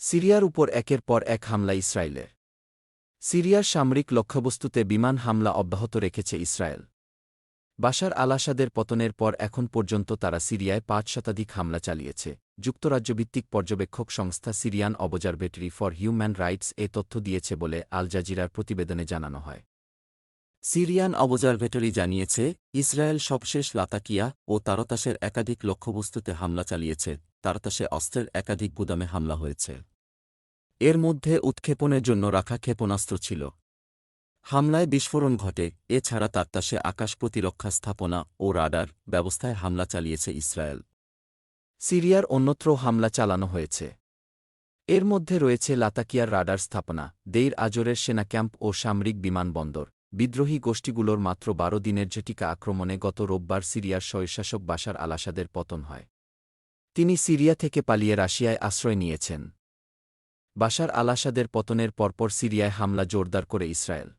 সিরিয়ার উপর একের পর এক হামলা ইসরায়েলের। সিরিয়ার সামরিক লক্ষ্যবস্তুতে বিমান হামলা অব্যাহত রেখেছে ইসরায়েল। বাশার আল আসাদের পতনের পর এখন পর্যন্ত তারা সিরিয়ায় ৫ শতাধিক হামলা চালিয়েছে। যুক্তরাজ্যভিত্তিক পর্যবেক্ষক সংস্থা Syrian observatory for human rights এ তথ্য দিয়েছে বলে আল জাজিরার প্রতিবেদনে জানানো হয়। সিরিয়ান অবজারভেটরি জানিয়েছে, ইসরায়েল সবশেষ লাতাকিয়া ও তারতাসের একাধিক লক্ষ্যবস্তুতে হামলা চালিয়েছে। তারতাসে অস্ত্রের একাধিক গুদামে হামলা হয়েছে। এর মধ্যে উৎক্ষেপণের জন্য রাখা ক্ষেপণাস্ত্র ছিল। হামলায় বিস্ফোরণ ঘটে। এছাড়া তারতাসে আকাশ প্রতিরক্ষা স্থাপনা ও রাডার ব্যবস্থায় হামলা চালিয়েছে ইসরায়েল। সিরিয়ার অন্যত্র হামলা চালানো হয়েছে। এর মধ্যে রয়েছে লাতাকিয়ার রাডার স্থাপনা, দেইর আজরের সেনা ক্যাম্প ও সামরিক বিমানবন্দর। বিদ্রোহী গোষ্ঠীগুলোর মাত্র ১২ দিনের ঝটিকা আক্রমণে গত রোববার সিরিয়ার স্বৈরশাসক বাশার আল আসাদের পতন হয়। তিনি সিরিয়া থেকে পালিয়ে রাশিয়ায় আশ্রয় নিয়েছেন। বাশার আল আসাদের পতনের পরপর সিরিয়ায় হামলা জোরদার করে ইসরায়েল।